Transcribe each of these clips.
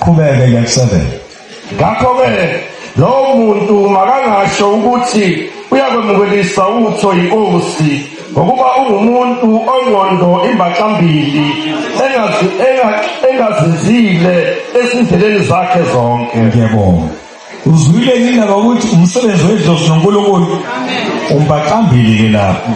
qhubeke ke 7. Ngakho-ke lowo muntu makangasho ukuthi uyakwemukelisa utho inkosi ngokuba ungumuntu ongqondo imbaqambili engazinzile ezindleleni zakhe zonke. Ngiyabonga. Uzwile indaba ukuthi umsebenzi wedlozi noNkulunkulu umbaqambili ke lapho.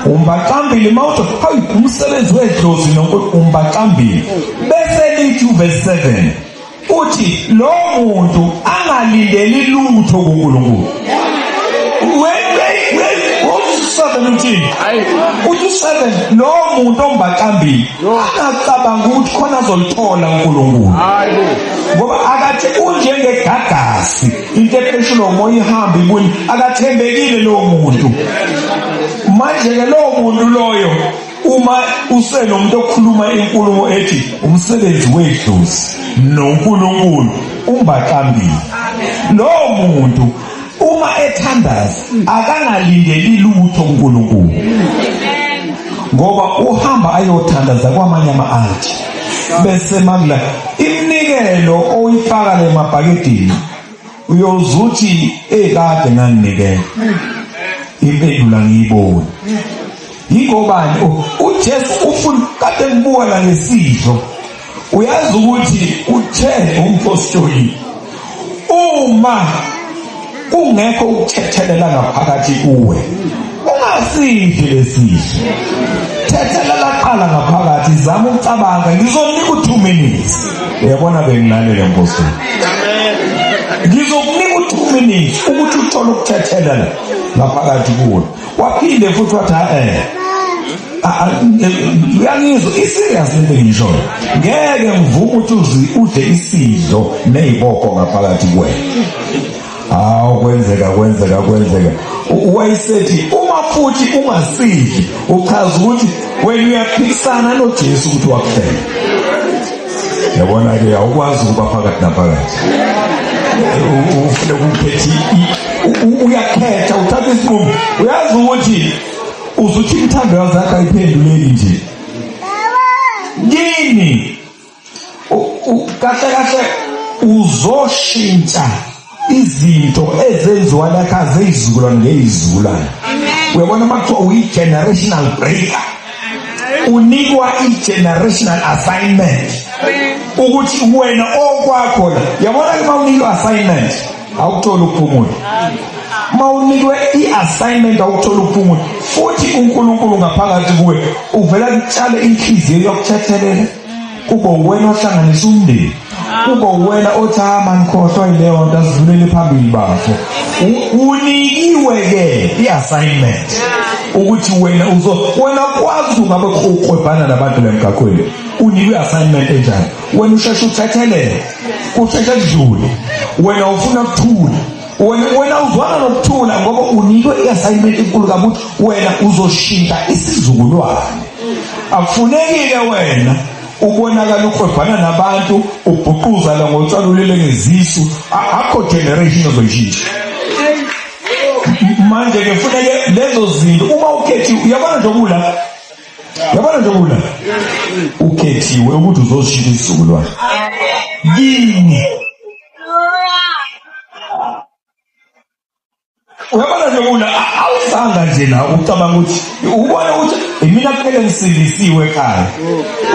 Umbaqambili mawuthi hayi umsebenzi wedlozi noNkulunkulu umbaqambili. Bese lithi verse 7 uthi lo muntu angalindeli lutho kuNkulunkulu. Uthi 7 lo muntu ombaqambili akacabanga ukuthi khona azolithola uNkulunkulu. Ngoba akathi unjengegagasi into epheshula umoya ihamba ibuni akathembekile lo muntu. Manje ke lo muntu loyo uma usenomuntu okhuluma inkulumo ethi umsebenzi wedlozi noNkulunkulu umbaqambili. Lo muntu uma ethandaza akangalindeli lutho kuNkulunkulu. Ngoba uhamba ayothandaza kwamanye ama-altar. Bese magla imnikelo oyifaka le mabhakedeni uyozuthi ekade nganinikela. Impendulo ngiyibona. Yingobani uJesu ufuna kade ngibuka la ngesidlo. Uyazi ukuthi uthe umpostoli uma kungekho ukuthethelela ngaphakathi kuwe ungasidli lesidlo. Thethelela qala ngaphakathi zama ukucabanga ngizokunika 2 minutes. Uyabona bengilalele mpostoli. Ngizokunika 2 minutes ukuthi uthole ukuthethelela ngaphakathi kuwe. Waphinde futhi wathi uyangizwa iserious lento engishoyo. Ngeke ngivume ukuthi udle isidlo neziboko ngaphakathi kuwena. Kwenzeka. Wayesethi uma futhi ungasidli uchaza ukuthi wena uyaphikisana noJesu ukuthi wakuphela. Yabona ke awukwazi ukuba phakathi naphakathi. Ufuna ukuphethi uyakhetha uthatha isinqumo. Uyazi ukuthi uzuthi imithando yakho ayiphenduleki nje. Yini? Kahle uzoshintsha izinto ezenziwa lakha zeyizukulwane ngeyizukulwane. Uyabona makuthiwa uyi-generational breaker. Unikwa i-generational assignment ukuthi wena okwakho la. Yabona ke mawunikwa assignment awutholi ukuphumula. Mawunikwe i-assignment awutholi ukuphumula. Futhi uNkulunkulu ngaphakathi kuwe uvela kutshale inhliziyo yokuthethelela. Kube wena ohlanganisa umndeni. Kube wena othi ngikhohlwa yileyo nto asivulele phambili bafo. Unikiwe ke i-assignment ukuthi wena kwazi ungabe uqhwebhana nabantu lemgaqweni. Unikwe i-assignment enjani? Wena usheshe uthethelele. Usheshe kudlule. Wena ufuna ukuthula. Wena uzwana nokuthula ngoba unikwe i-assignment enkulu kabuthi wena uzoshintsha isizukulwane. Akufunekile wena ubonakala uqhwebhana nabantu ubhuquza la ngotsalulele ngezisu. Akho generation ozoyishintsha. Manje ke kufuneke lezo zinto uma ukhethiwe. Uyabona nje ukula ukhethiwe ukuthi uzoshintsha isizukulwane. Yini? Uyabona nje ukula awusanga nje la ucabanga ukuthi ubona ukuthi mina kuphela ngisindisiwe ekhaya.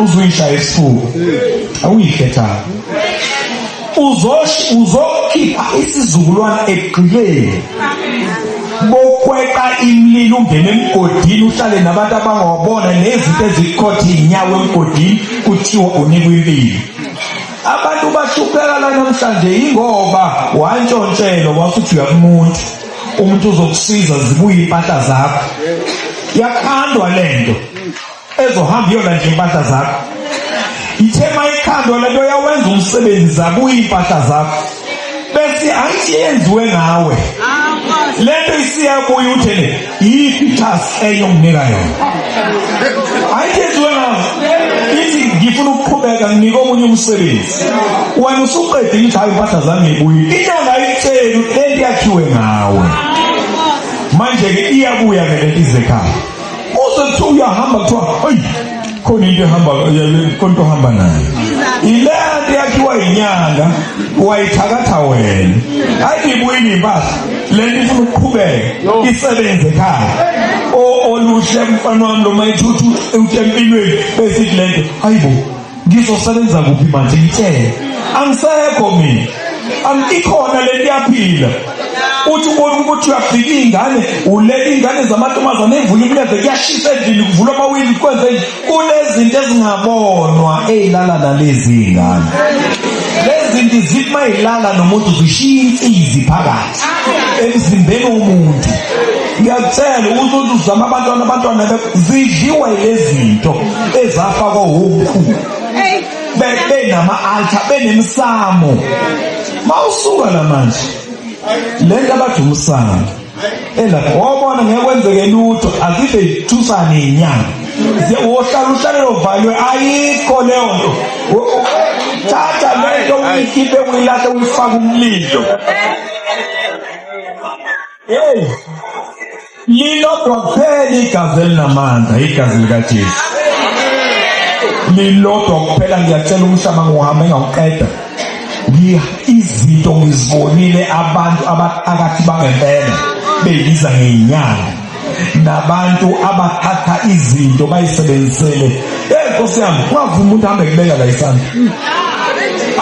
Uzuyishaya isifuba. Awuyikhethanga. Uzokhipha isizukulwane egqileni. Bokweqa imlilo ungene emgodini uhlale nabantu abangawabona nezinto ezikhotha inyawo emgodini kuthiwa unikwe impilo. Abantu bashupheka la namhlanje ingoba wantshontshelo wasuthi uyakumuntu. Umuntu uzokusiza zibuye impahla zakho. Yakhandwa lento ezohamba iyona nje impahla zakho. Ithema ikhandwa lento yawenza umsebenzi zabuye impahla zakho. Bese ayiyenziwe ngawe. Lento isiyabuye uthele i-task eyonginika yona. Ayiyenziwe ngawe. Ithi ngifuna ukuqhubeka nginika omunye umsebenzi. Wena usuqede ukuthi hayi impahla zami ngibuye. Into ngayitshela lento yakhiwe ngawe. Manje ke iyabuya ke lento izekhaya. Uzothi uyahamba kuthiwa hayi khona into ehamba konto hamba nayo. Ilento yakhiwa inyanga inyanga wayithakatha wena. Hayi ibuyini impahla lento ifuna ukuqhubeka isebenze ekhaya. Oluhle mfana wami lo mayithuthu empilweni besithi lento hayibo ngizosebenza kuphi manje ngitshela angisekho mina angikhona lento iyaphila. Uthi ubona ukuthi uyafika ingane ulela ingane zamantombazane evula imleze kuyashisa endlini kuvula amawindi kwenze nje kunezinto ezingabonwa ezilala nalezi ingane. Lezi zinto zithi mayilala nomuntu zishiya imfizi phakathi emzimbeni womuntu. Ngiyakutshela ukuthi uzama abantwana zidliwa lezi zinto ezafakwa ukhulu. Benama-altar benemsamo. Mawusuka la manje lento abathi umsamo wabona ngeke kwenzeke lutho azibe yithusane inyanga wohlala lovalwe ayikho leyo nto. Thatha lento uyikhiphe uyilahle uyifake umlilo. Lilodwa kuphela igazi elinamandla igazi likaJesu. Lilodwa kuphela ngiyatshela umhlaba ngohamba engawuqeda. Izinto ngizibonile abantu abaphakathi bangempela beyibiza ngeinyanga nabantu abathatha izinto bayisebenzisele. Nkosi yami ungavuma umuntu ahambe kubeka la isandla.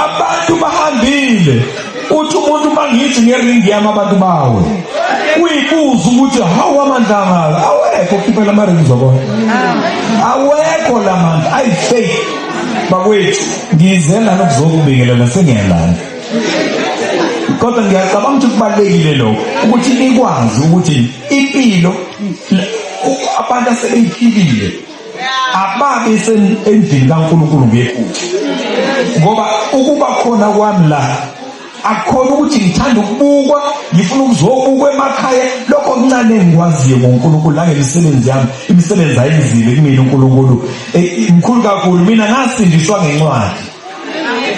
Abantu bahambile uthi umuntu mangithi ngeringi yami abantu bawe uyibuza ukuthi hawu amandla ngala awekho khiphela amaringi zobona awekho la mandla ayi-faith. Bakwethu ngizela nokuzokubikelela sengiyalanda kodwa ngiyacabanga ukuthi kubalulekile lokho ukuthi nikwazi ukuthi impilo abantu asebeyiphilile ababe endlini kaNkulunkulu ngephutha. Ngoba ukuba khona kwami la akukhona ukuthi ngithanda ukubukwa ngifuna ukuzobukwa emakhaya. Lokho okuncane engikwaziyo ngoNkulunkulu langemisebenzi yami imisebenzi ayenzile kumina uNkulunkulu mkhulu kakhulu. Mina ngasindiswa ngencwadi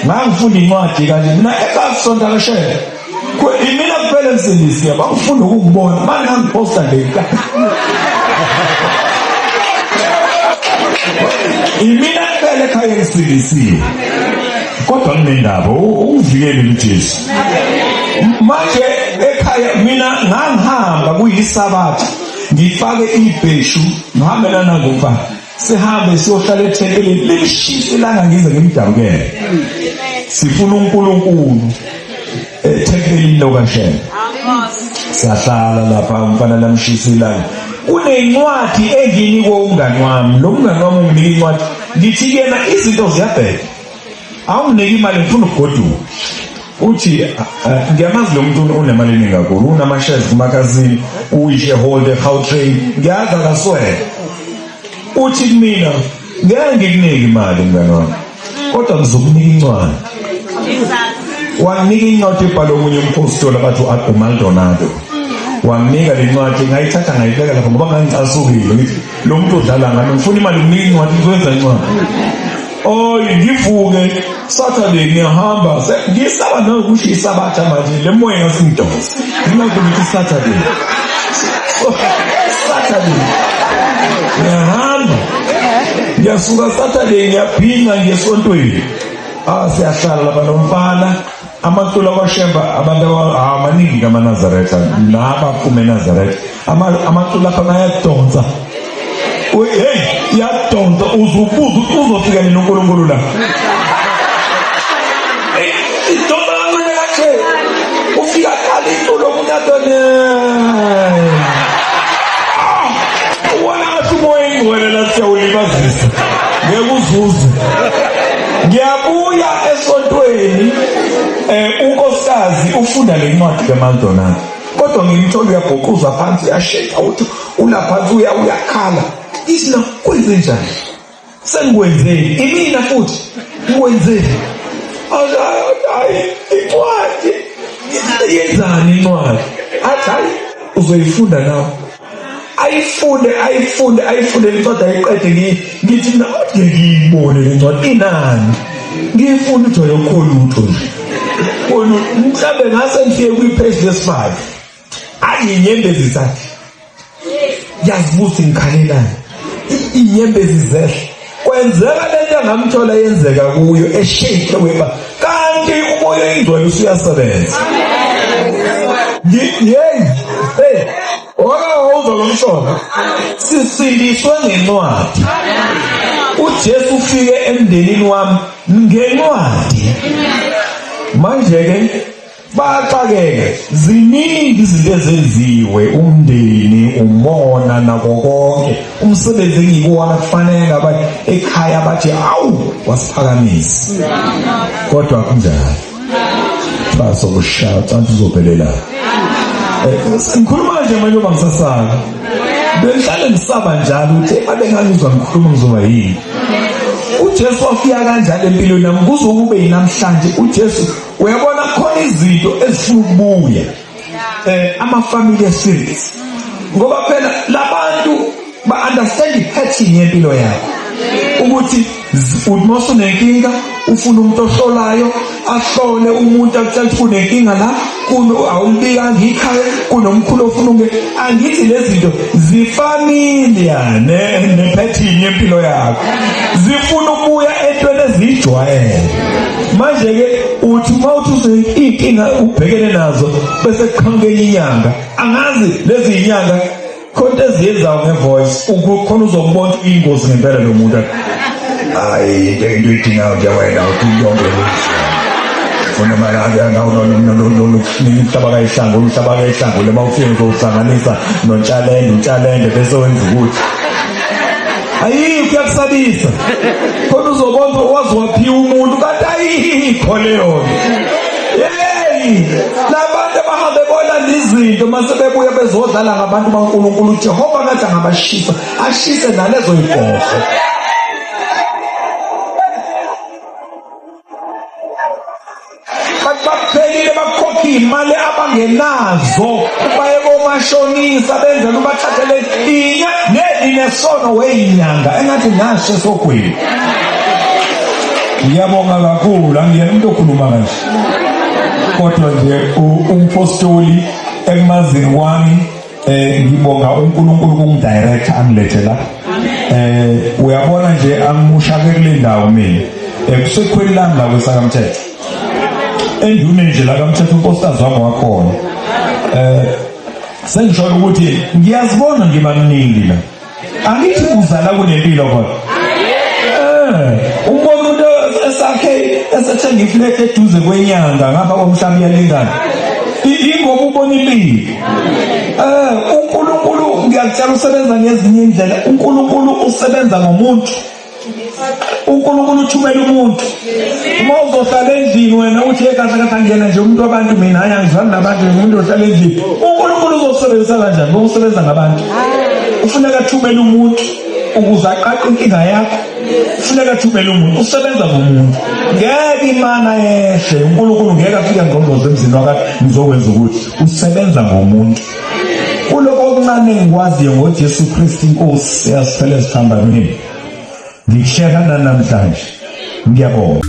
ngangifunda incwadi kanje mina ekasonta leshela mina kuphela emsindisi yami angifunda ukubona manje ngiphosta ngekhaya. Imina kuphela ekhaya emsindisiwe kodwa kunendaba uvikele uJesu. Manje ekhaya mina ngangihamba kuyisabatha ngifake ibheshu ngihambelana ngomfana sihambe siyohlala ethempelini limshisa ilanga ngize ngimdabukele sifuna uNkulunkulu ethempelini lokaShembe. Siyahlala lapha umfana lamshisa ilanga. Kunencwadi enginikwe umngani wami. Lo mngani wami unginika incwadi ngithi yena izinto ziyabheka awunginiki imali ngifuna ukugoduka. Uthi ngiyamazi lo muntu unemali eningi kakhulu unama-shares kumakazini uyi-shareholder Gautrain ngiyazi akaswele. Uthi kumina ngeke ngikunika imali mngani wami kodwa ngizokunika incwadi. Wanginika incwadi ebhalwe omunye umpostoli abathi uMaldonado. Wanginika le ncwadi ngayithatha ngayibeka lapha ngoba ngangicasukile ngithi lo muntu odlala ngami ngifuna imali ukunika incwadi ngizokwenza incwadi. Ngivuke Saturday ngiyahamba ngisaba nokusho isabatha manje le moya ngasingidonsa nginakuthi Saturday ngiyahamba ngiyasuka Saturday ngiyaphinga ngesontweni siyahlala lapha nomfana amacula kwaShembe abantu amaningi kaManazaretha nabaphume eNazaretha amacula afana ayadonsa. Hey yadonsa uzubuza uzofika nini uNkulunkulu la idonsa kancane kahle ufika kale iculo kunyatone wona ngathi umoya ingcwele la siyawulibazisa ngeke uzuze. Ngiyabuya esontweni unkosikazi ufunda le ncwadi kaMaldonado kodwa ngimthola uyabhoquza phansi uyasheka uthi ulaphansi uyakhala. Isina kwenze njani? Sengikwenzeni imina futhi ngikwenzeni? Hayi incwadi yenzani incwadi? Hayi uzoyifunda nawe. Ayifunde incwadi ayiqede ngithi mina ngiyibone le ncwadi inani. Ngifunda ukuthi ayokhulutho nje. Mhlambe ngase ngifike kwi-page lesi-5. Inyembezi zakhe. Yazibuthi ngikhalelana. Inyembezi zehle. Kwenzeka lento engamthola yenzeka kuyo eshake weba. Kanti engcwele usuyasebenza. Hey, uzwa lo mshona. Sisindiswe ngencwadi. uJesu ufike emndenini wami ngencwadi. Manje ke baxakeke ziningi izinto ezenziwe, umndeni, umona nako konke. Umsebenzi engikuwona kufanele ngaba ekhaya bathi awu wasiphakamisa. Kodwa kunjani? Baso kushaya canti uzophelela. Ngikhuluma nje manje bangisasaka. Bengihlale ngisaba njalo ukuthi abengangizwa ngikhuluma ngizoba yini. uJesu wafika kanjalo empilweni nami kuze kube yinamhlanje. uJesu uyabona khona izinto ezifuna ukubuya. Ama-family series. Ngoba phela labantu ba-understand i-pattern yempilo yakho. Ukuthi uthi unenkinga ufuna umuntu ohlolayo ahlole umuntu akutshela ukuthi unenkinga la awulibika ngikhaya kunomkhulu ofuna angithi lezi zinto zifamilia ne-pattern yempilo yakho zifuna ukubuya entweni ezijwayele. Manje ke uthi mawuthi inkinga ubhekene nazo bese kuqhamuke inyanga angazi lezi inyanga khona eziyenzayo ngevoice ukukhona uzokubona ingozi ngempela lo muntu. Hayi into idingayo nje wena uthi yonke funa malanga nomhlaba kayihlangu umhlaba kayihlangu lema ufike uzohlanganisa nontshalende bese wenza ukuthi ayikho kuyakusabisa khona uzobona wazi waphiwa umuntu kanti ayikho leyo. Labantu abahambe bona izinto mase bebuya bezodlala ngabantu baNkulunkulu uJehova ngathi angabashisa ashise nalezo inkomo. Baphelile bakhokha imali abangenazo baye komashonisa benzela ubathathele nesono weyinyanga engathi ngasho sogwini. Ngiyabonga kakhulu angiyena umuntu okhuluma kanje. Kodwa nje umpostoli ekumazini kwami ngibonga uNkulunkulu kungidirect angilethe la. Uyabona nje angimushake kule ndawo mina. Kusekhweli lami la kwesakamthetho. Endune nje la kaMthetho umposters wami wakhona. Sengisho ukuthi ngiyazibona ngibamningi la. Angithi uzala kunempilo kodwa. Umuntu esakhe esethenga iflat eduze kwenyanga ngapha komhlaba iyalingana. Ingoba ubona impilo. uNkulunkulu ngiyakutshela usebenza ngezinye indlela. uNkulunkulu usebenza ngomuntu. uNkulunkulu uthumela umuntu. Uma uzohlala endlini wena uthi ekahle angena nje umuntu wabantu mina ayangizwani nabantu umuntu ohlala endlini. uNkulunkulu uzosebenzisa kanjani? Ngokusebenza ngabantu. Ufuneka athumele umuntu ukuze aqaqe inkinga yakho. Ufuneka athumele umuntu usebenza ngomuntu. Ngeke imana yehle uNkulunkulu ngeke afike ngqongqoze emzini wakhe ngizokwenza ukuthi usebenza ngomuntu. Kuloko okuncane engikwaziyo ngoJesu Kristu inkosi yasiphele sihamba nini. Ngikushaya namhlanje. Ngiyabonga.